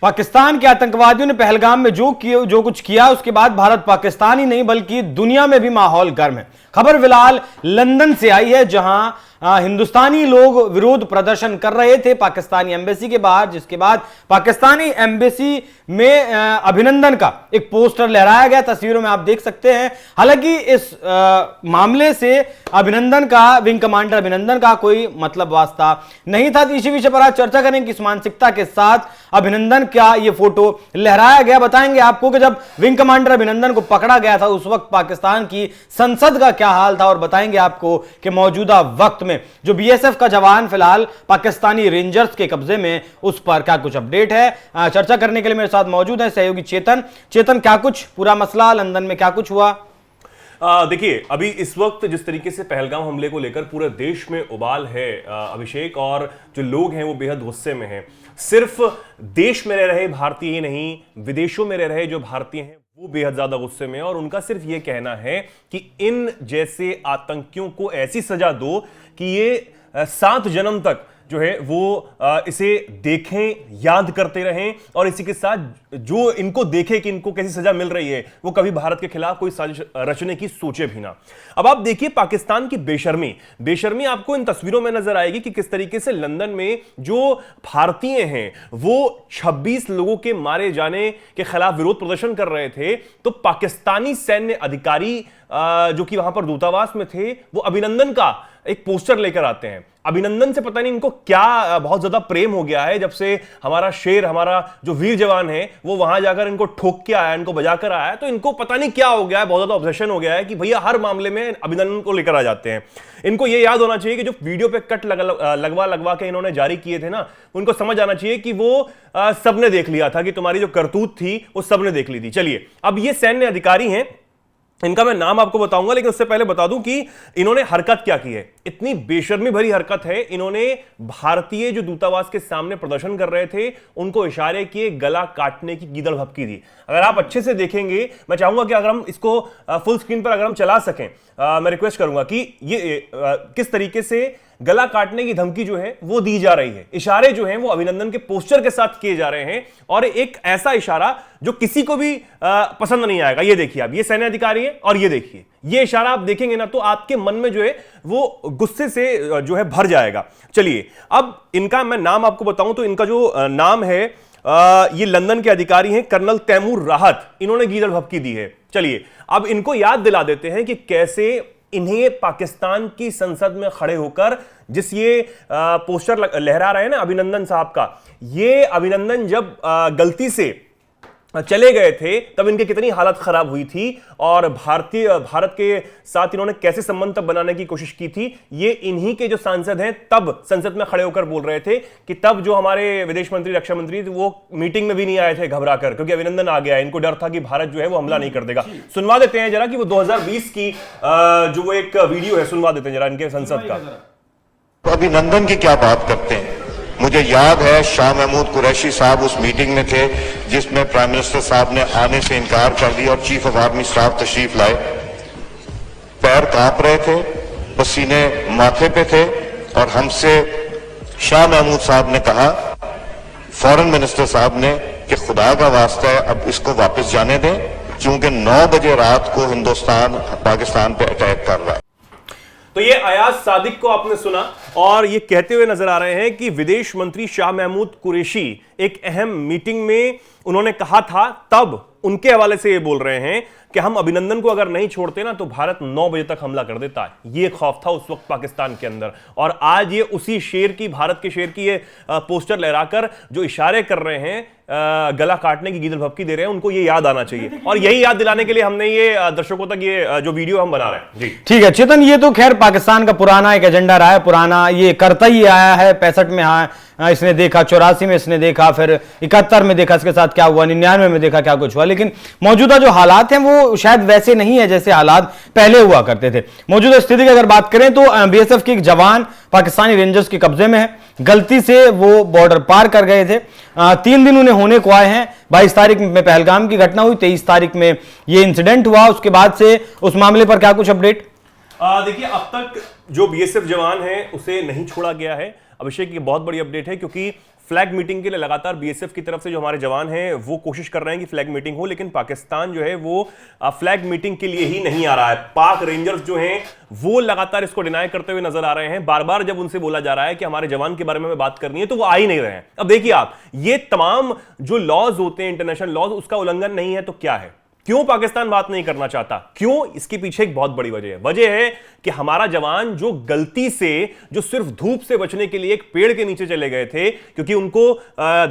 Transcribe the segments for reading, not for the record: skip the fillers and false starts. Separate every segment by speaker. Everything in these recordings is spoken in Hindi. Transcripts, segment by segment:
Speaker 1: पाकिस्तान के आतंकवादियों ने पहलगाम में जो कुछ किया, उसके बाद भारत पाकिस्तान ही नहीं बल्कि दुनिया में भी माहौल गर्म है। खबर फिलहाल लंदन से आई है, जहां हिंदुस्तानी लोग विरोध प्रदर्शन कर रहे थे पाकिस्तानी एम्बेसी के बाहर, जिसके बाद पाकिस्तानी एम्बेसी में अभिनंदन का एक पोस्टर लहराया गया। तस्वीरों में आप देख सकते हैं। हालांकि इस मामले से अभिनंदन का, विंग कमांडर अभिनंदन का कोई मतलब वास्ता नहीं था। इसी विषय पर आज चर्चा करें कि इस मानसिकता के साथ अभिनंदन क्या ये फोटो लहराया गया। बताएंगे आपको कि जब विंग कमांडर अभिनंदन को पकड़ा गया था उस वक्त पाकिस्तान की संसद का क्या हाल था, और बताएंगे आपको कि मौजूदा वक्त में जो बीएसएफ का जवान फिलहाल पाकिस्तानी रेंजर्स के कब्जे में, उस पर क्या कुछ अपडेट है। चर्चा करने के लिए मेरे साथ मौजूद है सहयोगी चेतन। चेतन, क्या कुछ पूरा मसला लंदन में क्या कुछ हुआ?
Speaker 2: देखिए, अभी इस वक्त जिस तरीके से पहलगाम हमले को लेकर पूरे देश में उबाल है अभिषेक, और जो लोग हैं वो बेहद गुस्से में हैं। सिर्फ देश में रह रहे भारतीय ही नहीं, विदेशों में रह रहे जो भारतीय हैं वो बेहद ज्यादा गुस्से में है, और उनका सिर्फ ये कहना है कि इन जैसे आतंकियों को ऐसी सजा दो कि ये 7 जन्म तक जो है वो इसे देखें, याद करते रहें, और इसी के साथ जो इनको देखे कि इनको कैसी सजा मिल रही है, वो कभी भारत के खिलाफ कोई साजिश रचने की सोचे भी ना। अब आप देखिए पाकिस्तान की बेशर्मी आपको इन तस्वीरों में नजर आएगी कि किस तरीके से लंदन में जो भारतीय हैं वो 26 लोगों के मारे जाने के खिलाफ विरोध प्रदर्शन कर रहे थे, तो पाकिस्तानी सैन्य अधिकारी जो कि वहां पर दूतावास में थे, वो अभिनंदन का एक पोस्टर लेकर आते हैं। अभिनंदन से पता नहीं इनको क्या बहुत ज्यादा प्रेम हो गया है, जब से हमारा शेर, हमारा जो वीर जवान है वो वहां जाकर इनको ठोक के आया, इनको बजाकर आया, तो इनको पता नहीं क्या हो गया है, बहुत ज्यादा ऑब्सेशन हो गया है कि भैया हर मामले में अभिनंदन को लेकर आ जाते हैं। इनको ये याद होना चाहिए कि जो वीडियो पे कट लगवा के इन्होंने जारी किए थे ना, उनको समझ आना चाहिए कि वो सबने देख लिया था, कि तुम्हारी जो करतूत थी वो सबने देख ली थी। चलिए, अब ये सैन्य अधिकारी हैं, इनका मैं नाम आपको बताऊंगा, लेकिन उससे पहले बता दूं कि इन्होंने हरकत क्या की है। इतनी बेशर्मी भरी हरकत है, इन्होंने भारतीय जो दूतावास के सामने प्रदर्शन कर रहे थे उनको इशारे किए, गला काटने की गीदड़ भभकी दी। अगर आप अच्छे से देखेंगे, मैं चाहूंगा कि अगर हम इसको फुल स्क्रीन पर अगर हम चला सकें, मैं रिक्वेस्ट करूंगा कि ये किस तरीके से गला काटने की धमकी जो है वो दी जा रही है। इशारे जो हैं वो अभिनंदन के पोस्टर के साथ किए जा रहे हैं, और एक ऐसा इशारा जो किसी को भी पसंद नहीं आएगा। ये देखिए, आप ये सैन्य अधिकारी है, और ये देखिए, ये इशारा आप देखेंगे ना तो आपके मन में जो है वो गुस्से से जो है भर जाएगा। चलिए, अब इनका मैं नाम आपको बताऊं तो इनका जो नाम है, ये लंदन के अधिकारी हैं कर्नल तैमूर राहत, इन्होंने गीदड़ भभकी दी है। चलिए, अब इनको याद दिला देते हैं कि कैसे इन्हें पाकिस्तान की संसद में खड़े होकर जिस ये पोस्टर लहरा रहे हैं ना अभिनंदन साहब का, ये अभिनंदन जब गलती से चले गए थे तब इनकी कितनी हालत खराब हुई थी, और भारत के साथ इन्होंने कैसे संबंध तब बनाने की कोशिश की थी। ये इन्हीं के जो सांसद हैं तब संसद में खड़े होकर बोल रहे थे कि तब जो हमारे विदेश मंत्री, रक्षा मंत्री, वो मीटिंग में भी नहीं आए थे घबरा कर, क्योंकि अभिनंदन आ गया। इनको डर था कि भारत जो है वो हमला नहीं कर देगा। सुनवा देते हैं जरा कि वो 2020 की जो वो एक वीडियो है, सुनवा देते हैं जरा इनके संसद का।
Speaker 3: तो अभिनंदन की क्या बात करते हैं। मुझे याद है शाह महमूद कुरैशी साहब उस मीटिंग में थे जिसमें प्राइम मिनिस्टर साहब ने आने से इनकार कर दिया और चीफ ऑफ आर्मी स्टाफ तशरीफ लाए। पैर कांप रहे थे, पसीने माथे पे थे, और हमसे शाह महमूद साहब ने कहा, फॉरेन मिनिस्टर साहब ने, कि खुदा का वास्ता है अब इसको वापस जाने दें, क्योंकि 9 बजे रात को हिंदुस्तान पाकिस्तान पे अटैक कर रहा है।
Speaker 2: तो ये अयाज सादिक को आपने सुना, और ये कहते हुए नजर आ रहे हैं कि विदेश मंत्री शाह महमूद कुरैशी एक अहम मीटिंग में उन्होंने कहा था, तब उनके हवाले से ये बोल रहे हैं कि हम अभिनंदन को अगर नहीं छोड़ते ना तो भारत 9 बजे तक हमला कर देता है। ये खौफ था उस वक्त पाकिस्तान के अंदर, और आज ये उसी शेर की, भारत के शेर की ये पोस्टर लहराकर जो इशारे कर रहे हैं, गला काटने की गीदड़ भभकी दे रहे हैं, उनको ये याद आना चाहिए। और यही याद दिलाने के लिए हमने ये दर्शकों तक ये जो वीडियो हम बना रहे हैं। जी
Speaker 1: ठीक है चेतन, ये तो खैर पाकिस्तान का पुराना एक एजेंडा रहा है, पुराना ये करता ही आया है। 65 में इसने देखा, 84 में इसने देखा, फिर 71 में देखा इसके साथ क्या हुआ, 99 में देखा क्या कुछ हुआ। लेकिन मौजूदा जो हालात हैं वो शायद वैसे नहीं है जैसे हालात पहले हुआ करते थे। मौजूदा स्थिति की अगर बात करें तो बीएसएफ के एक जवान पाकिस्तानी रेंजर्स के कब्जे में है। गलती से वो बॉर्डर पार कर गए थे। 3 दिन उन्हें होने को आए हैं। 22 तारीख में पहलगाम की घटना हुई, 23 तारीख में ये इंसिडेंट हुआ। उसके बाद से उस मामले पर क्या कुछ अपडेट?
Speaker 2: देखिए, अब तक जो बीएसएफ जवान है उसे नहीं छोड़ा गया है। अभिषेक, ये बहुत बड़ी अपडेट है, क्योंकि फ्लैग मीटिंग के लिए लगातार बीएसएफ की तरफ से जो हमारे जवान हैं वो कोशिश कर रहे हैं कि फ्लैग मीटिंग हो, लेकिन पाकिस्तान जो है वो फ्लैग मीटिंग के लिए ही नहीं आ रहा है। पाक रेंजर्स जो हैं वो लगातार इसको डिनाई करते हुए नजर आ रहे हैं। बार बार जब उनसे बोला जा रहा है कि हमारे जवान के बारे में बात करनी है तो वो आ ही नहीं रहे हैं। अब देखिए आप, ये तमाम जो लॉज होते हैं, इंटरनेशनल लॉज, उसका उल्लंघन नहीं है तो क्या है? क्यों पाकिस्तान बात नहीं करना चाहता? क्यों? इसके पीछे एक बहुत बड़ी वजह है। वजह है कि हमारा जवान जो गलती से, जो सिर्फ धूप से बचने के लिए एक पेड़ के नीचे चले गए थे, क्योंकि उनको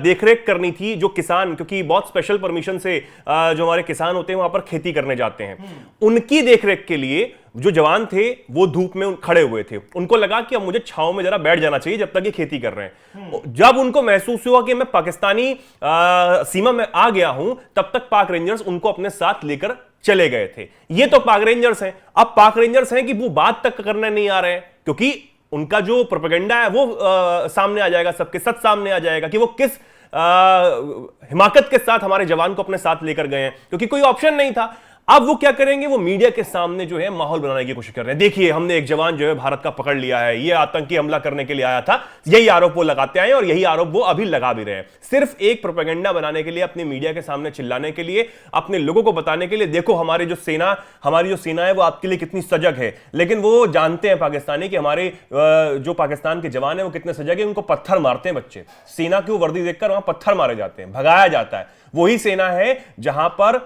Speaker 2: देखरेख करनी थी, जो किसान, क्योंकि बहुत स्पेशल परमिशन से जो हमारे किसान होते हैं वहां पर खेती करने जाते हैं, उनकी देखरेख के लिए जो जवान थे वो धूप में खड़े हुए थे। उनको लगा कि अब मुझे छांव में जरा बैठ जाना चाहिए जब तक ये खेती कर रहे हैं। जब उनको महसूस हुआ कि मैं पाकिस्तानी सीमा में आ गया हूं, तब तक पाक रेंजर्स उनको अपने साथ लेकर चले गए थे। ये तो पाक रेंजर्स हैं। अब पाक रेंजर्स हैं कि वो बात तक करने नहीं आ रहे हैं, क्योंकि उनका जो प्रोपेगेंडा है वो सामने आ जाएगा, सबके सच सामने आ जाएगा कि वो किस हिमाकत के साथ हमारे जवान को अपने साथ लेकर गए हैं, क्योंकि कोई ऑप्शन नहीं था। अब वो क्या करेंगे? वो मीडिया के सामने जो है माहौल बनाने की कोशिश कर रहे हैं। देखिए, हमने एक जवान जो है भारत का पकड़ लिया है, ये आतंकी हमला करने के लिए आया था। यही आरोप वो लगाते आए और यही आरोप वो अभी लगा भी रहे हैं, सिर्फ एक प्रोपेगेंडा बनाने के लिए, अपने मीडिया के सामने चिल्लाने के लिए, अपने लोगों को बताने के लिए, देखो हमारी जो सेना है वो आपके लिए कितनी सजग है। लेकिन वो जानते हैं पाकिस्तानी कि हमारे जो पाकिस्तान के जवान है वो कितने सजग है। उनको पत्थर मारते हैं बच्चे, सेना की वर्दी देखकर वहां पत्थर मारे जाते हैं, भगाया जाता है। वही सेना है जहां पर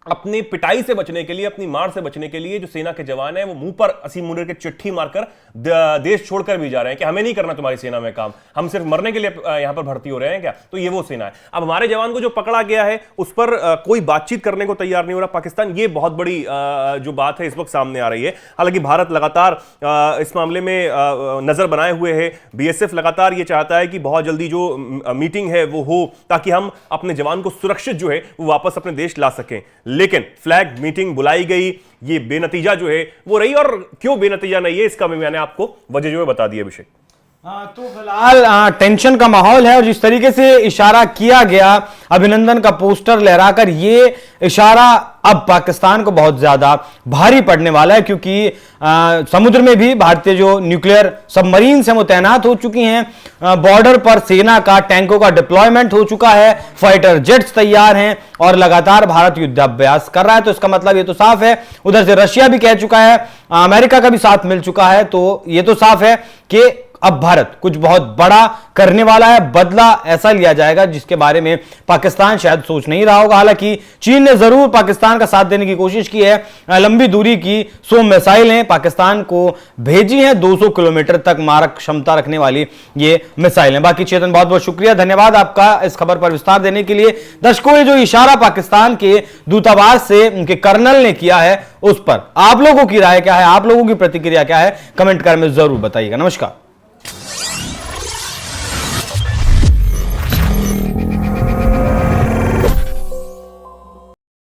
Speaker 2: अपनी पिटाई से बचने के लिए, अपनी मार से बचने के लिए जो सेना के जवान हैं वो मुंह पर असीम मुनीर के चिट्ठी मारकर देश छोड़कर भी जा रहे हैं कि हमें नहीं करना तुम्हारी सेना में काम, हम सिर्फ मरने के लिए यहां पर भर्ती हो रहे हैं क्या? तो ये वो सेना है। अब हमारे जवान को जो पकड़ा गया है उस पर कोई बातचीत करने को तैयार नहीं हो रहा पाकिस्तान। ये बहुत बड़ी जो बात है इस वक्त सामने आ रही है। हालांकि भारत लगातार इस मामले में नजर बनाए हुए है। बीएसएफ लगातार ये चाहता है कि बहुत जल्दी जो मीटिंग है वो हो, ताकि हम अपने जवान को सुरक्षित जो है वो वापस अपने देश ला सकें। लेकिन फ्लैग मीटिंग बुलाई गई, ये बेनतीजा जो है वो रही। और क्यों बेनतीजा नहीं है इसका भी मैंने आपको वजह जो है बता दी अभिषेक।
Speaker 1: तो फिलहाल टेंशन का माहौल है और जिस तरीके से इशारा किया गया अभिनंदन का पोस्टर लहराकर, ये इशारा अब पाकिस्तान को बहुत ज्यादा भारी पड़ने वाला है, क्योंकि समुद्र में भी भारतीय जो न्यूक्लियर सबमरीन हैं वो तैनात हो चुकी हैं। बॉर्डर पर सेना का, टैंकों का डिप्लॉयमेंट हो चुका है, फाइटर जेट्स तैयार हैं और लगातार भारत युद्धाभ्यास कर रहा है। तो इसका मतलब ये तो साफ है, उधर से रशिया भी कह चुका है, अमेरिका का भी साथ मिल चुका है। तो ये तो साफ है कि अब भारत कुछ बहुत बड़ा करने वाला है, बदला ऐसा लिया जाएगा जिसके बारे में पाकिस्तान शायद सोच नहीं रहा होगा। हालांकि चीन ने जरूर पाकिस्तान का साथ देने की कोशिश की है। लंबी दूरी की 100 मिसाइलें पाकिस्तान को भेजी हैं, 200 किलोमीटर तक मारक क्षमता रखने वाली ये मिसाइलें। बाकी चेतन, बहुत बहुत शुक्रिया, धन्यवाद आपका इस खबर पर विस्तार देने के लिए। दर्शकों, ये जो इशारा पाकिस्तान के दूतावास से उनके कर्नल ने किया है उस पर आप लोगों की राय क्या है, आप लोगों की प्रतिक्रिया क्या है, कमेंट कर में जरूर बताइएगा। नमस्कार।